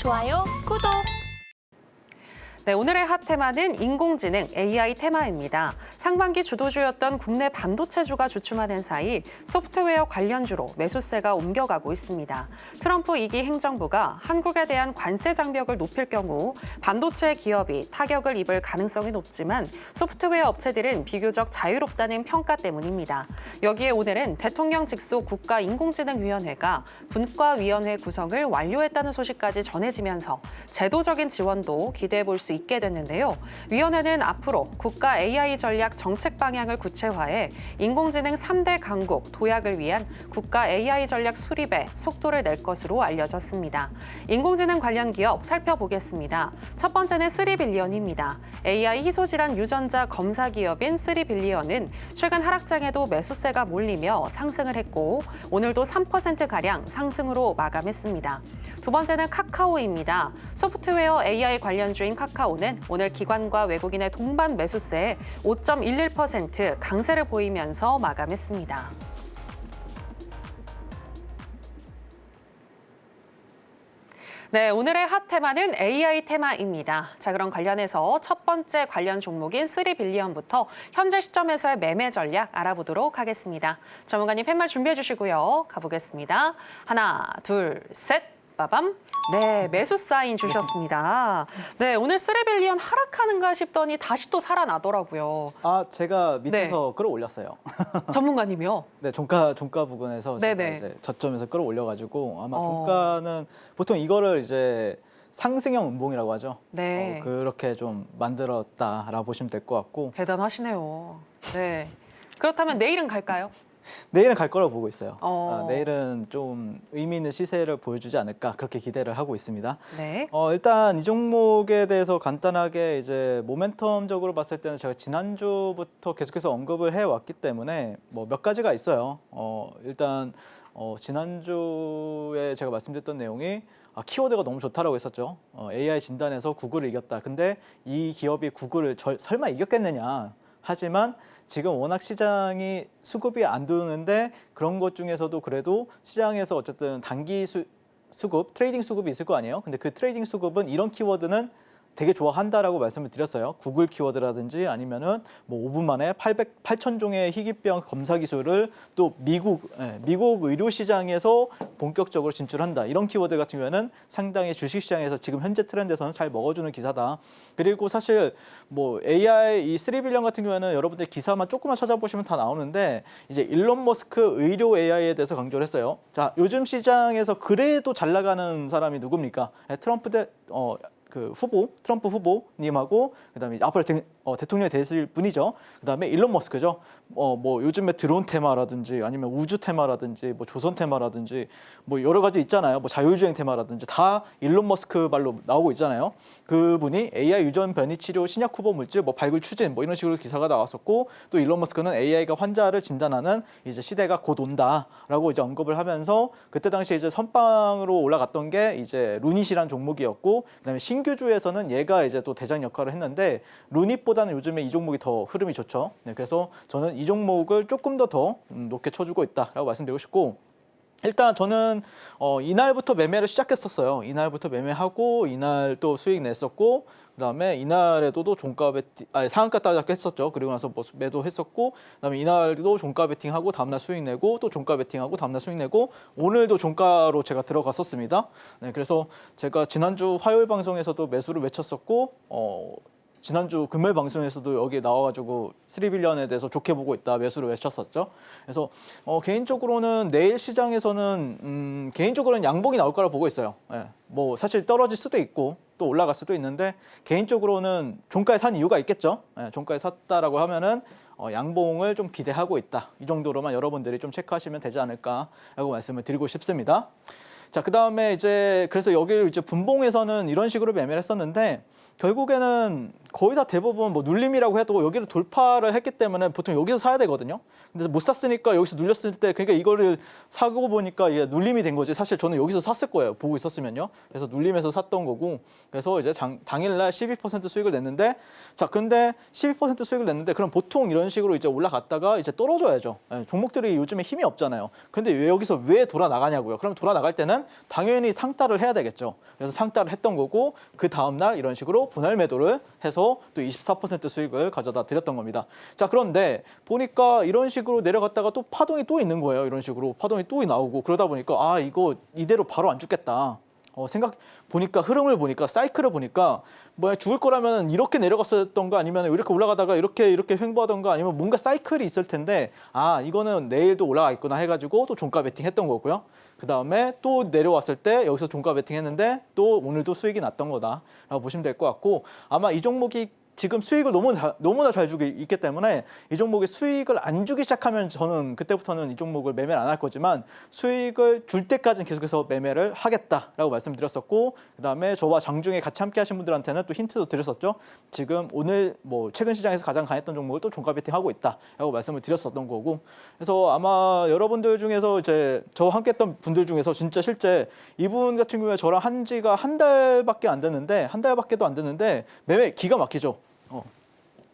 좋아요, 구독! 네, 오늘의 핫 테마는 인공지능 AI 테마입니다. 상반기 주도주였던 국내 반도체주가 주춤하는 사이 소프트웨어 관련주로 매수세가 옮겨가고 있습니다. 트럼프 2기 행정부가 한국에 대한 관세 장벽을 높일 경우 반도체 기업이 타격을 입을 가능성이 높지만 소프트웨어 업체들은 비교적 자유롭다는 평가 때문입니다. 여기에 오늘은 대통령 직속 국가인공지능위원회가 분과위원회 구성을 완료했다는 소식까지 전해지면서 제도적인 지원도 기대해 볼 수 있게 됐는데요. 위원회는 앞으로 국가 AI 전략 정책 방향을 구체화해 인공지능 3대 강국 도약을 위한 국가 AI 전략 수립에 속도를 낼 것으로 알려졌습니다. 인공지능 관련 기업 살펴보겠습니다. 첫 번째는 3빌리언입니다. AI 희소질환 유전자 검사 기업인 3빌리언은 최근 하락장에도 매수세가 몰리며 상승을 했고 오늘도 3%가량 상승으로 마감했습니다. 두 번째는 카카오입니다. 소프트웨어 AI 관련주인 카카오는 오늘 기관과 외국인의 동반 매수세에 5.11% 강세를 보이면서 마감했습니다. 네, 오늘의 핫 테마는 AI 테마입니다. 자, 그럼 관련해서 첫 번째 관련 종목인 3빌리언부터 현재 시점에서의 매매 전략 알아보도록 하겠습니다. 전문가님 팻말 준비해 주시고요. 가보겠습니다. 하나, 둘, 셋. 빠밤. 네, 매수 사인 주셨습니다. 네, 오늘 3빌리언 하락하는가 싶더니 다시 또 살아나더라고요. 아, 제가 밑에서 끌어올렸어요. 전문가님이요? 네, 종가 부근에서 제가 이제 저점에서 끌어올려가지고 아마 종가는 보통 이거를 이제 상승형 음봉이라고 하죠. 네. 그렇게 좀 만들었다라고 보시면 될 것 같고. 대단하시네요. 네. 그렇다면 내일은 갈까요? 내일은 갈 거라고 보고 있어요. 내일은 좀 의미 있는 시세를 보여주지 않을까 그렇게 기대를 하고 있습니다. 네. 일단 이 종목에 대해서 간단하게 이제 모멘텀적으로 봤을 때는 제가 지난주부터 계속해서 언급을 해왔기 때문에 뭐 몇 가지가 있어요. 일단 지난주에 제가 말씀드렸던 내용이 키워드가 너무 좋다라고 했었죠. AI 진단에서 구글을 이겼다. 근데 이 기업이 구글을 설마 이겼겠느냐. 하지만 지금 워낙 시장이 수급이 안 도는데 그런 것 중에서도 그래도 시장에서 어쨌든 단기 수급, 트레이딩 수급이 있을 거 아니에요. 근데 그 트레이딩 수급은 이런 키워드는 되게 좋아한다라고 말씀을 드렸어요. 구글 키워드라든지 아니면은 뭐 5분 만에 8,000종의 희귀병 검사 기술을 또 미국 의료 시장에서 본격적으로 진출한다. 이런 키워드 같은 경우에는 상당히 주식 시장에서 지금 현재 트렌드에서는 잘 먹어주는 기사다. 그리고 사실 뭐 AI 이 3빌리언 같은 경우에는 여러분들 기사만 조금만 찾아보시면 다 나오는데 이제 일론 머스크 의료 AI에 대해서 강조를 했어요. 자, 요즘 시장에서 그래도 잘 나가는 사람이 누굽니까? 트럼프 후보님하고 그다음에 앞으로 대통령이 되실 분이죠. 그다음에 일론 머스크죠. 뭐 요즘에 드론 테마라든지 아니면 우주 테마라든지 뭐 조선 테마라든지 뭐 여러 가지 있잖아요. 뭐 자율주행 테마라든지 다 일론 머스크 발로 나오고 있잖아요. 그분이 AI 유전 변이 치료 신약 후보 물질 뭐 발굴 추진 뭐 이런 식으로 기사가 나왔었고 또 일론 머스크는 AI가 환자를 진단하는 이제 시대가 곧 온다라고 이제 언급을 하면서 그때 당시에 이제 선빵으로 올라갔던 게 이제 루닛이란 종목이었고 그다음에 신규주에서는 얘가 이제 또 대장 역할을 했는데 루닛보다는 요즘에 이 종목이 더 흐름이 좋죠. 네, 그래서 저는 이 종목을 조금 더 높게 쳐주고 있다라고 말씀드리고 싶고 일단 저는 이날부터 매매를 시작했었어요. 이날부터 매매하고 이날 또 수익 냈었고 그다음에 이날에도 종가 베팅 상한가 따라잡기 했었죠. 그리고 나서 뭐 매도했었고 그다음에 이날도 종가 베팅하고 다음날 수익 내고 또 종가 베팅하고 다음날 수익 내고 오늘도 종가로 제가 들어갔었습니다. 네, 그래서 제가 지난주 화요일 방송에서도 매수를 외쳤었고 지난주 금요일 방송에서도 여기 나와가지고 3빌리언에 대해서 좋게 보고 있다 매수를 외쳤었죠. 그래서 개인적으로는 내일 시장에서는 개인적으로는 양봉이 나올 거라 보고 있어요. 예. 뭐 사실 떨어질 수도 있고 또 올라갈 수도 있는데 개인적으로는 종가에 산 이유가 있겠죠. 예. 종가에 샀다라고 하면은 양봉을 좀 기대하고 있다. 이 정도로만 여러분들이 좀 체크하시면 되지 않을까라고 말씀을 드리고 싶습니다. 자, 그다음에 이제 그래서 여기를 이제 분봉에서는 이런 식으로 매매를 했었는데 결국에는 거의 다 대부분 뭐 눌림이라고 해도 여기를 돌파를 했기 때문에 보통 여기서 사야 되거든요. 근데 못 샀으니까 여기서 눌렸을 때 그러니까 이거를 사고 보니까 이게 눌림이 된 거지. 사실 저는 여기서 샀을 거예요. 보고 있었으면요. 그래서 눌림에서 샀던 거고 그래서 이제 당일날 12% 수익을 냈는데 자 근데 12% 수익을 냈는데 그럼 보통 이런 식으로 이제 올라갔다가 이제 떨어져야죠. 예, 종목들이 요즘에 힘이 없잖아요. 근데 왜 여기서 왜 돌아 나가냐고요. 그럼 돌아 나갈 때는 당연히 상따를 해야 되겠죠. 그래서 상따를 했던 거고 그 다음 날 이런 식으로 분할 매도를 해서 또 24% 수익을 가져다 드렸던 겁니다. 자 그런데 보니까 이런 식으로 내려갔다가 또 파동이 또 있는 거예요. 이런 식으로 파동이 또 나오고 그러다 보니까 아 이거 이대로 바로 안 죽겠다. 생각 보니까 흐름을 보니까 사이클을 보니까 뭐 죽을 거라면 이렇게 내려갔었던가 아니면 이렇게 올라가다가 이렇게 횡보하던가 아니면 뭔가 사이클이 있을 텐데 아 이거는 내일도 올라가겠구나 해가지고 또 종가 베팅 했던 거고요. 그 다음에 또 내려왔을 때 여기서 종가 베팅 했는데 또 오늘도 수익이 났던 거다라고 보시면 될 것 같고 아마 이 종목이 지금 수익을 너무나 잘 주고 있기 때문에 이 종목이 수익을 안 주기 시작하면 저는 그때부터는 이 종목을 매매를 안 할 거지만 수익을 줄 때까지는 계속해서 매매를 하겠다라고 말씀드렸었고 그다음에 저와 장중에 같이 함께 하신 분들한테는 또 힌트도 드렸었죠. 지금 오늘 뭐 최근 시장에서 가장 강했던 종목을 또 종가 베팅하고 있다라고 말씀을 드렸었던 거고 그래서 아마 여러분들 중에서 이제 저와 함께 했던 분들 중에서 진짜 실제 이분 같은 경우에 저랑 한 지가 한 달밖에 안 됐는데 한 달밖에도 안 됐는데 매매 기가 막히죠.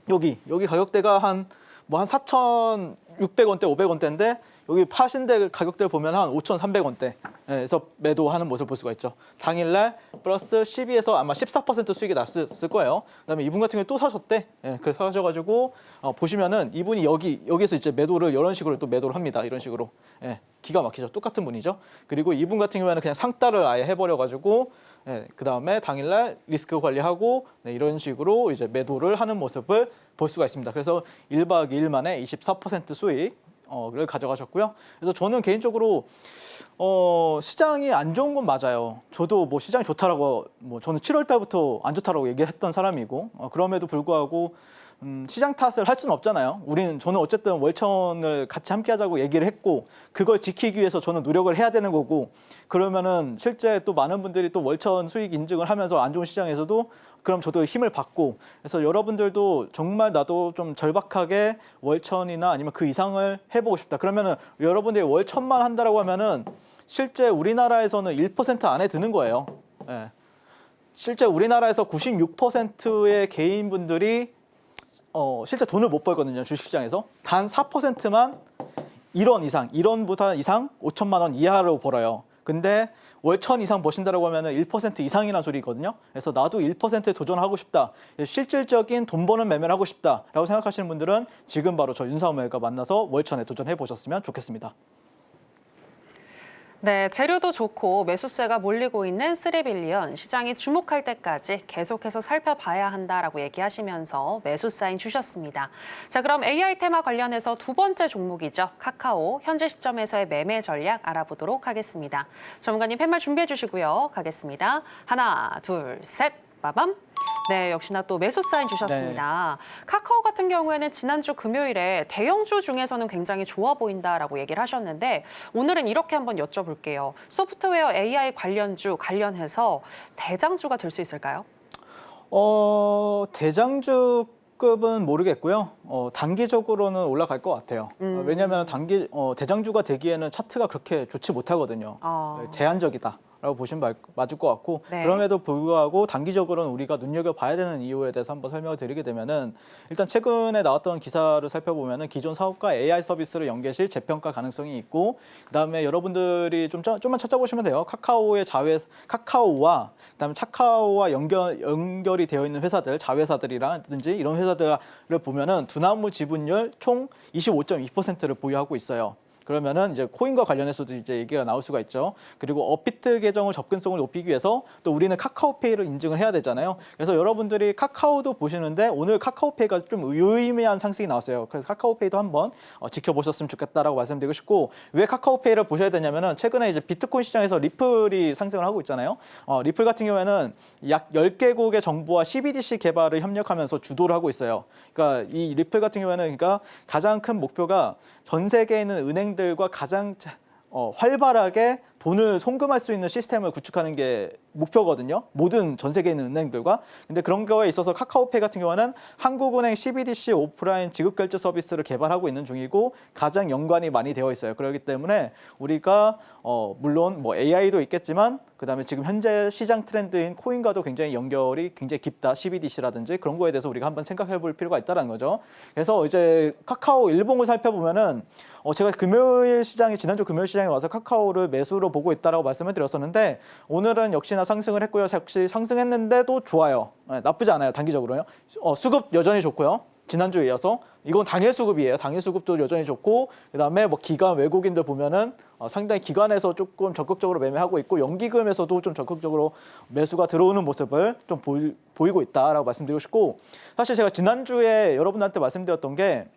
여기 가격대가 한 4,600원대, 500원대인데 여기 파신 데 가격대를 보면 한 5,300원대에서 매도하는 모습을 볼 수가 있죠. 당일날 플러스 12에서 아마 14% 수익이 났을 거예요. 그다음에 이분 같은 경우에 또 사셨대. 그래서 사셔가지고 보시면은 이분이 여기에서 이제 매도를 이런 식으로 또 매도를 합니다. 이런 식으로. 기가 막히죠. 똑같은 분이죠. 그리고 이분 같은 경우에는 그냥 상따를 아예 해버려가지고 그 다음에 당일날 리스크 관리하고 이런 식으로 이제 매도를 하는 모습을 볼 수가 있습니다. 그래서 1박 2일 만에 24% 수익을 가져가셨고요. 그래서 저는 개인적으로 시장이 안 좋은 건 맞아요. 저도 뭐 시장이 좋다라고 저는 7월 달부터 안 좋다라고 얘기했던 사람이고 그럼에도 불구하고 시장 탓을 할 수는 없잖아요. 저는 어쨌든 월천을 같이 함께 하자고 얘기를 했고 그걸 지키기 위해서 저는 노력을 해야 되는 거고 그러면은 실제 또 많은 분들이 또 월천 수익 인증을 하면서 안 좋은 시장에서도 그럼 저도 힘을 받고 그래서 여러분들도 정말 나도 좀 절박하게 월천이나 아니면 그 이상을 해보고 싶다. 그러면은 여러분들이 월천만 한다라고 하면은 실제 우리나라에서는 1% 안에 드는 거예요. 실제 우리나라에서 96%의 개인분들이 실제 돈을 못 벌거든요. 주식시장에서. 단 4%만 1원보다 이상 5천만 원 이하로 벌어요. 근데 월 1,000 이상 버신다라고 하면 1% 이상이라는 소리거든요. 그래서 나도 1%에 도전하고 싶다. 실질적인 돈 버는 매매를 하고 싶다라고 생각하시는 분들은 지금 바로 저 윤사오매가 만나서 월 1,000에 도전해 보셨으면 좋겠습니다. 네, 재료도 좋고 매수세가 몰리고 있는 3빌리언 시장이 주목할 때까지 계속해서 살펴봐야 한다라고 얘기하시면서 매수 사인 주셨습니다. 자, 그럼 AI 테마 관련해서 두 번째 종목이죠. 카카오 현재 시점에서의 매매 전략 알아보도록 하겠습니다. 전문가님 팻말 준비해 주시고요. 가겠습니다. 하나, 둘, 셋, 빠밤. 네, 역시나 또 매수 사인 주셨습니다. 네. 카카오 같은 경우에는 지난주 금요일에 대형주 중에서는 굉장히 좋아 보인다라고 얘기를 하셨는데 오늘은 이렇게 한번 여쭤볼게요. 소프트웨어 AI 관련해서 대장주가 될 수 있을까요? 대장주급은 모르겠고요. 단기적으로는 올라갈 것 같아요. 왜냐하면 대장주가 되기에는 차트가 그렇게 좋지 못하거든요. 제한적이다. 라고 보시면 맞을 것 같고 네. 그럼에도 불구하고 단기적으로는 우리가 눈여겨봐야 되는 이유에 대해서 한번 설명을 드리게 되면은 일단 최근에 나왔던 기사를 살펴보면은 기존 사업과 AI 서비스를 연계 시 재평가 가능성이 있고 그다음에 여러분들이 좀만 찾아보시면 돼요. 카카오와 그다음에 카카오와 연결이 되어 있는 회사들, 자회사들이라든지 이런 회사들을 보면은 두나무 지분율 총 25.2%를 보유하고 있어요. 그러면은 이제 코인과 관련해서도 이제 얘기가 나올 수가 있죠. 그리고 업비트 계정을 접근성을 높이기 위해서 또 우리는 카카오페이를 인증을 해야 되잖아요. 그래서 여러분들이 카카오도 보시는데 오늘 카카오페이가 좀 유의미한 상승이 나왔어요. 그래서 카카오페이도 한번 지켜보셨으면 좋겠다라고 말씀드리고 싶고 왜 카카오페이를 보셔야 되냐면은 최근에 이제 비트코인 시장에서 리플이 상승을 하고 있잖아요. 리플 같은 경우에는 약 10개국의 정부와 CBDC 개발을 협력하면서 주도를 하고 있어요. 그러니까 이 리플 같은 경우에는 가장 큰 목표가 전 세계에 있는 은행들과 가장 활발하게 돈을 송금할 수 있는 시스템을 구축하는 게 목표거든요. 모든 전 세계에 있는 은행들과. 근데 그런 거에 있어서 카카오페이 같은 경우는 한국은행 CBDC 오프라인 지급결제 서비스를 개발하고 있는 중이고 가장 연관이 많이 되어 있어요. 그렇기 때문에 우리가 물론 뭐 AI도 있겠지만 그다음에 지금 현재 시장 트렌드인 코인과도 굉장히 연결이 굉장히 깊다. CBDC라든지 그런 거에 대해서 우리가 한번 생각해 볼 필요가 있다는 거죠. 그래서 이제 카카오 일봉을 살펴보면은 제가 지난주 금요일 시장에 와서 카카오를 매수로 보고 있다라고 말씀을 드렸었는데 오늘은 역시나 상승을 했고요. 역시 상승했는데도 좋아요. 네, 나쁘지 않아요. 단기적으로요. 수급 여전히 좋고요. 지난주에 이어서 이건 당일 수급이에요. 당일 수급도 여전히 좋고 그다음에 뭐 기관 외국인들 보면은 상당히 기관에서 조금 적극적으로 매매하고 있고 연기금에서도 좀 적극적으로 매수가 들어오는 모습을 좀 보이고 있다라고 말씀드리고 싶고 사실 제가 지난주에 여러분한테 말씀드렸던 게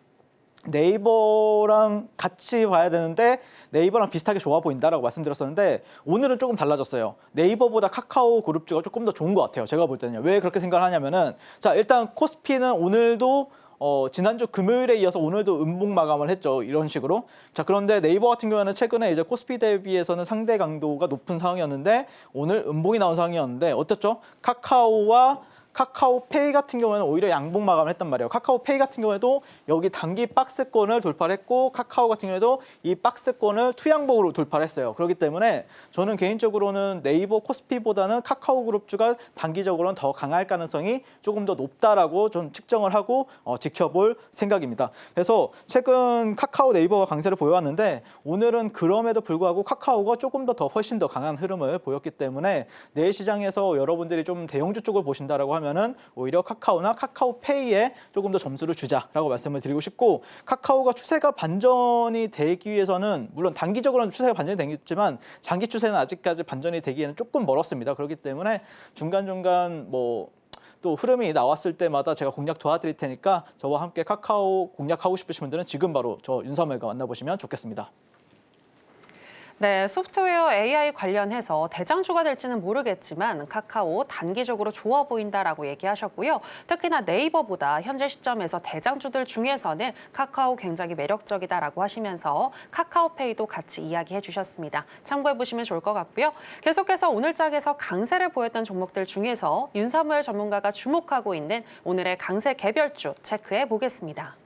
네이버랑 같이 봐야 되는데 네이버랑 비슷하게 좋아 보인다라고 말씀드렸었는데 오늘은 조금 달라졌어요. 네이버보다 카카오 그룹주가 조금 더 좋은 것 같아요. 제가 볼 때는요. 왜 그렇게 생각을 하냐면은 자 일단 코스피는 오늘도 지난주 금요일에 이어서 오늘도 음봉 마감을 했죠. 이런 식으로. 자, 그런데 네이버 같은 경우에는 최근에 이제 코스피 대비해서는 상대 강도가 높은 상황이었는데 오늘 음봉이 나온 상황이었는데 어떻죠? 카카오페이 같은 경우에는 오히려 양봉 마감을 했단 말이에요. 카카오페이 같은 경우에도 여기 단기 박스권을 돌파를 했고 카카오 같은 경우에도 이 박스권을 투양봉으로 돌파를 했어요. 그렇기 때문에 저는 개인적으로는 네이버 코스피보다는 카카오 그룹주가 단기적으로는 더 강할 가능성이 조금 더 높다라고 좀 측정을 하고 지켜볼 생각입니다. 그래서 최근 카카오 네이버가 강세를 보여왔는데 오늘은 그럼에도 불구하고 카카오가 조금 더 훨씬 더 강한 흐름을 보였기 때문에 내일 시장에서 여러분들이 좀 대형주 쪽을 보신다라고 하면은 오히려 카카오나 카카오페이에 조금 더 점수를 주자라고 말씀을 드리고 싶고 카카오가 추세가 반전이 되기 위해서는 물론 단기적으로는 추세가 반전이 되겠지만 장기 추세는 아직까지 반전이 되기에는 조금 멀었습니다. 그렇기 때문에 중간중간 뭐 또 흐름이 나왔을 때마다 제가 공략 도와드릴 테니까 저와 함께 카카오 공략하고 싶으신 분들은 지금 바로 저 윤사무엘과 만나보시면 좋겠습니다. 네, 소프트웨어 AI 관련해서 대장주가 될지는 모르겠지만 카카오 단기적으로 좋아 보인다라고 얘기하셨고요. 특히나 네이버보다 현재 시점에서 대장주들 중에서는 카카오 굉장히 매력적이다라고 하시면서 카카오페이도 같이 이야기해 주셨습니다. 참고해 보시면 좋을 것 같고요. 계속해서 오늘 장에서 강세를 보였던 종목들 중에서 윤사무엘 전문가가 주목하고 있는 오늘의 강세 개별주 체크해 보겠습니다.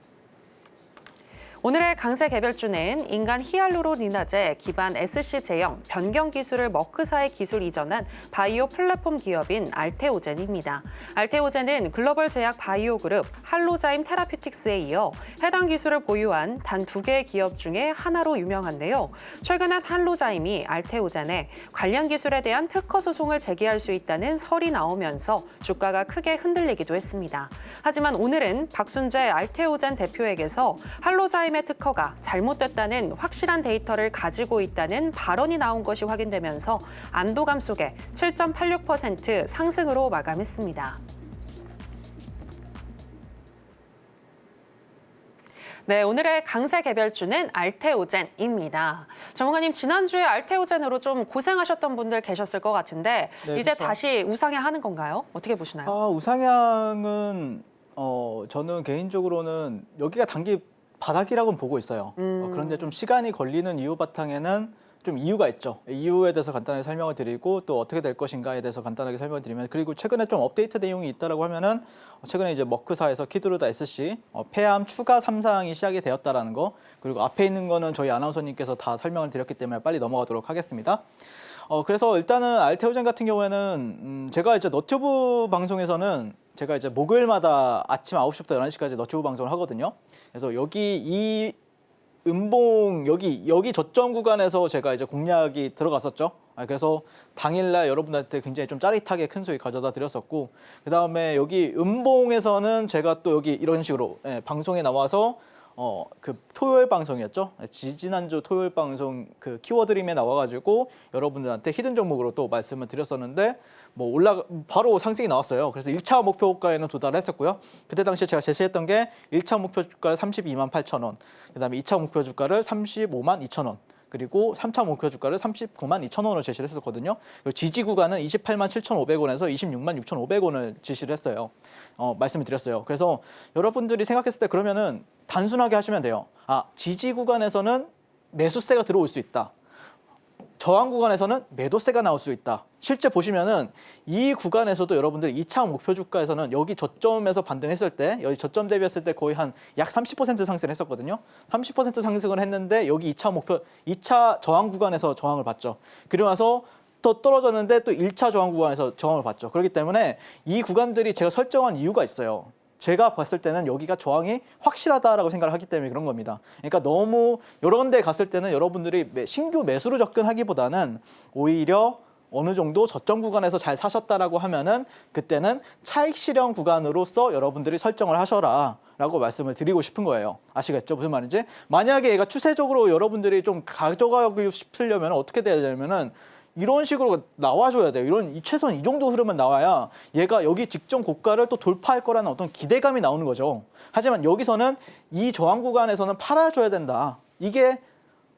오늘의 강세 개별주는 인간 히알루론인화제 기반 SC 제형 변경 기술을 머크사의 기술 이전한 바이오 플랫폼 기업인 알테오젠입니다. 알테오젠은 글로벌 제약 바이오 그룹 할로자임 테라퓨틱스에 이어 해당 기술을 보유한 단 2개의 기업 중에 하나로 유명한데요. 최근엔 할로자임이 알테오젠에 관련 기술에 대한 특허 소송을 제기할 수 있다는 설이 나오면서 주가가 크게 흔들리기도 했습니다. 하지만 오늘은 박순재 알테오젠 대표에게서 할로자임 특허가 잘못됐다는 확실한 데이터를 가지고 있다는 발언이 나온 것이 확인되면서 안도감 속에 7.86% 상승으로 마감했습니다. 네, 오늘의 강세 개별주는 알테오젠입니다. 전문가님, 지난주에 알테오젠으로 좀 고생하셨던 분들 계셨을 것 같은데 네, 이제 그렇죠. 다시 우상향 하는 건가요? 어떻게 보시나요? 우상향은 저는 개인적으로는 여기가 단기 바닥이라고는 보고 있어요. 그런데 좀 시간이 걸리는 이유 바탕에는 좀 이유가 있죠. 이유에 대해서 간단하게 설명을 드리고 또 어떻게 될 것인가에 대해서 간단하게 설명을 드리면 그리고 최근에 좀 업데이트 내용이 있다라고 하면은 최근에 이제 머크사에서 키드루다 SC 폐암 추가 3사항이 시작이 되었다라는 거 그리고 앞에 있는 거는 저희 아나운서님께서 다 설명을 드렸기 때문에 빨리 넘어가도록 하겠습니다. 그래서 일단은 알테오젠 같은 경우에는 제가 이제 너튜브 방송에서는 제가 이제 목요일마다 아침 9시부터 11시까지 너튜브 방송을 하거든요. 그래서 여기 이 음봉 여기 저점 구간에서 제가 이제 공략이 들어갔었죠. 그래서 당일날 여러분들한테 굉장히 좀 짜릿하게 큰 수익 가져다 드렸었고 그 다음에 여기 음봉에서는 제가 또 여기 이런 식으로 방송에 나와서 그 토요일 방송이었죠. 지난주 토요일 방송 그 키워드림에 나와가지고 여러분들한테 히든 종목으로 또 말씀을 드렸었는데 뭐 바로 상승이 나왔어요. 그래서 1차 목표가에는 도달했었고요. 그때 당시에 제가 제시했던 게 1차 목표 주가를 32만 8천 원, 그다음에 2차 목표 주가를 35만 2천 원. 그리고 3차 목표 주가를 39만 2천 원으로 제시를 했었거든요. 그리고 지지 구간은 28만 7,500원에서 26만 6,500원을 지시를 했어요. 말씀을 드렸어요. 그래서 여러분들이 생각했을 때 그러면은 단순하게 하시면 돼요. 지지 구간에서는 매수세가 들어올 수 있다. 저항 구간에서는 매도세가 나올 수 있다. 실제 보시면은 이 구간에서도 여러분들이 2차 목표 주가에서는 여기 저점에서 반등했을 때, 여기 저점 대비했을 때 거의 한 약 30% 상승을 했었거든요. 30% 상승을 했는데 여기 2차 저항 구간에서 저항을 받죠. 그리고 나서 또 떨어졌는데 또 1차 저항 구간에서 저항을 받죠. 그렇기 때문에 이 구간들이 제가 설정한 이유가 있어요. 제가 봤을 때는 여기가 저항이 확실하다라고 생각을 하기 때문에 그런 겁니다. 그러니까 너무 여러 군데 갔을 때는 여러분들이 신규 매수로 접근하기보다는 오히려 어느 정도 저점 구간에서 잘 사셨다라고 하면은 그때는 차익 실현 구간으로서 여러분들이 설정을 하셔라 라고 말씀을 드리고 싶은 거예요. 아시겠죠? 무슨 말인지? 만약에 얘가 추세적으로 여러분들이 좀 가져가고 싶으려면 어떻게 돼야 되냐면은 이런 식으로 나와줘야 돼요. 최소한 이 정도 흐름은 나와야 얘가 여기 직전 고가를 또 돌파할 거라는 어떤 기대감이 나오는 거죠. 하지만 여기서는 이 저항 구간에서는 팔아줘야 된다. 이게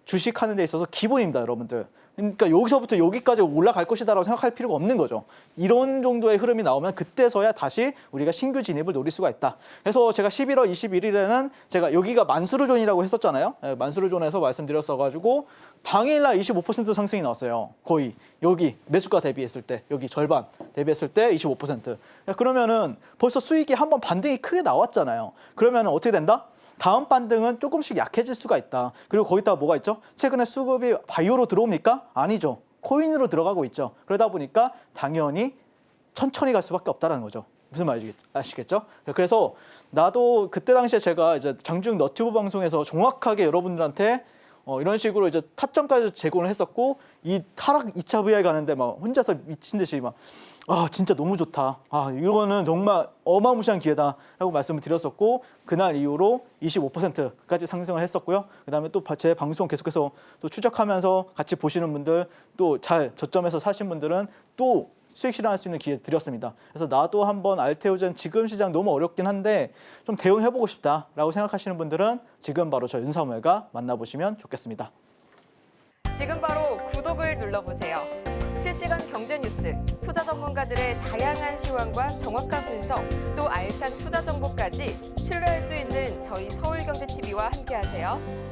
주식하는 데 있어서 기본입니다, 여러분들. 그러니까 여기서부터 여기까지 올라갈 것이다라고 생각할 필요가 없는 거죠. 이런 정도의 흐름이 나오면 그때서야 다시 우리가 신규 진입을 노릴 수가 있다. 그래서 제가 11월 21일에는 제가 여기가 만수르존이라고 했었잖아요. 만수르존에서 말씀드렸어가지고 당일날 25% 상승이 나왔어요. 거의 여기 매수가 대비했을 때, 여기 절반 대비했을 때 25%. 그러면은 벌써 수익이 한번 반등이 크게 나왔잖아요. 그러면은 어떻게 된다? 다음 반등은 조금씩 약해질 수가 있다. 그리고 거기다가 뭐가 있죠? 최근에 수급이 바이오로 들어옵니까? 아니죠. 코인으로 들어가고 있죠. 그러다 보니까 당연히 천천히 갈 수밖에 없다는 거죠. 무슨 말인지 아시겠죠? 그래서 나도 그때 당시에 제가 이제 장중 너튜브 방송에서 정확하게 여러분들한테 이런 식으로 이제 타점까지 제공을 했었고, 이 하락 2차 VI 가는데 막 혼자서 미친 듯이 막 진짜 너무 좋다. 이거는 정말 어마무시한 기회다. 라고 말씀을 드렸었고, 그날 이후로 25%까지 상승을 했었고요. 그 다음에 또 제 방송 계속해서 또 추적하면서 같이 보시는 분들, 또 잘 저점에서 사신 분들은 또 수익 실현할 수 있는 기회 드렸습니다. 그래서 나도 한번 알테오젠 지금 시장 너무 어렵긴 한데 좀 대응해보고 싶다라고 생각하시는 분들은 지금 바로 저 윤사무엘과 만나보시면 좋겠습니다. 지금 바로 구독을 눌러보세요. 실시간 경제 뉴스, 투자 전문가들의 다양한 시황과 정확한 분석, 또 알찬 투자 정보까지 신뢰할 수 있는 저희 서울경제TV와 함께하세요.